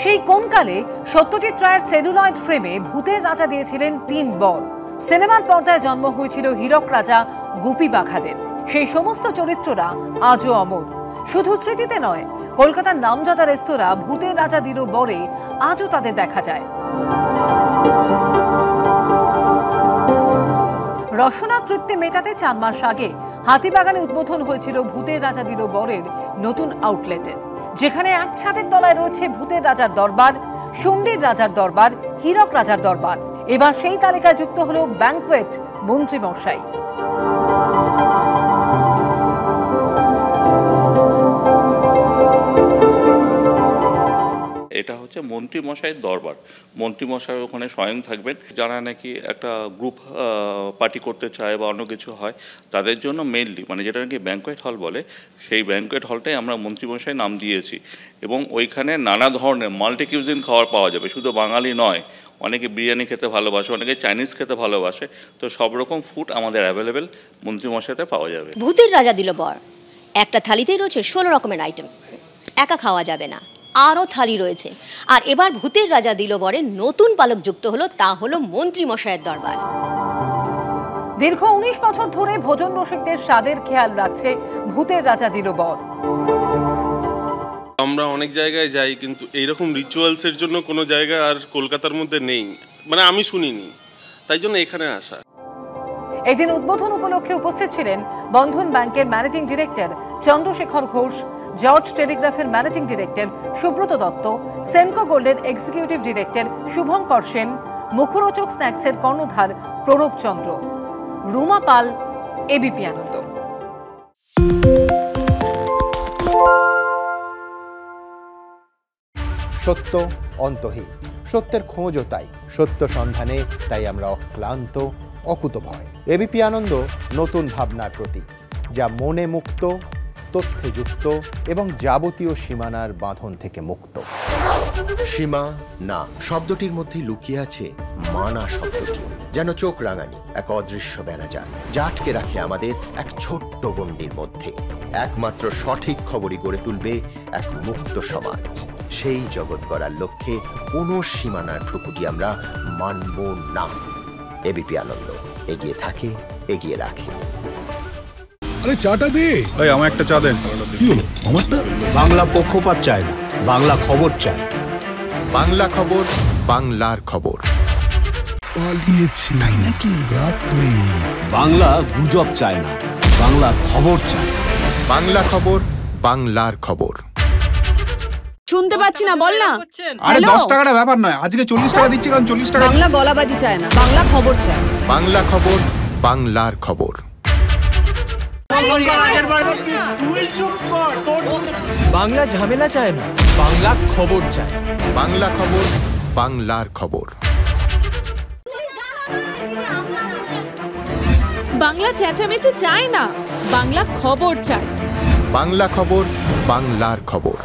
সেই কোনকালে সত্যজিৎ রায়ের সেলুলয়েড ফ্রেমে ভূতের রাজা দিয়েছিলেন ৩ বর। সিনেমার পর্দায় জন্ম হয়েছিল হীরক রাজা, গুপি বাঘাদের। সেই সমস্ত চরিত্ররা আজও অমর। শুধু স্মৃতিতে নয়, কলকাতার নামজাদা রেস্তোরাঁ ভূতের রাজা দিল বরে আজও তাদের দেখা যায়। রসনা তৃপ্তি মেটাতে ৪ মাস আগে হাতিবাগানে উদ্বোধন হয়েছিল ভূতের রাজা দিল বরের নতুন আউটলেটের, যেখানে এক ছাদের তলায় রয়েছে ভূতের রাজার দরবার, শুন্ডির রাজার দরবার, হীরক রাজার দরবার। এবার সেই তালিকায় যুক্ত হলো ব্যাংকোয়েট মন্ত্রী মশাই। এটা হচ্ছে মন্ত্রী মশাইয়ের দরবার। মন্ত্রী মশাই ওখানে স্বয়ং থাকবেন। যারা নাকি একটা গ্রুপ পার্টি করতে চায় বা অন্য কিছু হয়, তাদের জন্য মেইনলি মানে যেটা নাকি ব্যাংকোয়েট হল বলে, সেই ব্যাংকোয়েট হলটাই আমরা মন্ত্রী মশাই নাম দিয়েছি। এবং ওইখানে নানা ধরনের মাল্টি কিউজিন খাবার পাওয়া যাবে, শুধু বাঙালি নয়, অনেকে বিরিয়ানি খেতে ভালোবাসে, অনেকে চাইনিজ খেতে ভালোবাসে। তো সব রকম ফুড আমাদের অ্যাভেলেবেল মন্ত্রী মশাইতে পাওয়া যাবে। ভূতের রাজা দিল বর, একটা থালিতেই রয়েছে 16 রকমের আইটেম। একা খাওয়া যাবে না, আরও থালি রয়েছে। আর এবার ভূতের রাজা দিল বরে নতুন পালক যুক্ত হলো, তা হলো মন্ত্রী মশাইয়ের দরবার। দীর্ঘ 19 বছর ধরে ভোজন রসিকদের স্বাদের খেয়াল রাখছে ভূতের রাজা দিল বর। আমরা অনেক জায়গায় যাই, কিন্তু এইরকম রিচুয়ালসের জন্য কোনো জায়গা আর কলকাতার মধ্যে নেই, মানে আমি শুনিনি, তাই জন্য এখানে আসা। এদিন উদ্বোধন উপলক্ষে উপস্থিত ছিলেন বন্ধন ব্যাংকের managing director Chandrashekhar Ghosh, George টেলিগ্রাফের ম্যানেজিং ডিরেক্টর সুব্রত দত্ত, সেনকো গোল্ডের এক্সিকিউটিভ ডিরেক্টর শুভঙ্কর সেন, মুখরোচক স্ন্যাক্সের কর্ণধার প্রণব চন্দ্র, রুমা পাল, এবিপি আনন্দ। সত্য অন্তহীন, সত্যের খোঁজও তাই, সত্য সন্ধানে তাই আমরা অক্লান্ত, অকুতভয়। এবিপি আনন্দ নতুন ভাবনার প্রতীক, যা মনে মুক্ত, তথ্যে যুক্ত এবং যাবতীয় সীমানার বাঁধন থেকে মুক্ত। সীমা না শব্দটির মধ্যেই লুকিয়ে আছে মানা শব্দটি, যেন চোখ রাঙানি এক অদৃশ্য বেড়াজাল, যা আটকে রাখে আমাদের এক ছোট্ট গণ্ডির মধ্যে। একমাত্র সঠিক খবরই গড়ে তুলবে এক মুক্ত সমাজ। সেই জগৎ গড়ার লক্ষ্যে কোনো সীমানার ঠুকুটি আমরা মানব না। এবিপি আনন্দ এগিয়ে থাকে, এগিয়ে রাখে। আরে চাটা দে ভাই, আমার একটা চা দেন। কি হলো আমারটা? বাংলা পক্ষপাত চায় না, বাংলা খবর চায়। বাংলা খবর, বাংলার খবর। পালিয়েছি তাই নাকি? রাত্রে বাংলা গুজব চায় না, বাংলা খবর চায়। বাংলা খবর, বাংলার খবর। শুনতে পাচ্ছি না, বল না। আরে 10 টাকাটা ব্যাপার নয়, আজকে 40 টাকা দিচ্ছি, কারণ 40 টাকা। বাংলা গলাবাজি চায় না, বাংলা খবর চায়। বাংলা খবর, বাংলার খবর। বাংলা ঝামেলা চায় না, বাংলা খবর চায়। বাংলা খবর, বাংলার খবর। বাংলা চেঁচামেচি চায় না, বাংলা খবর চায়। বাংলা খবর, বাংলার খবর।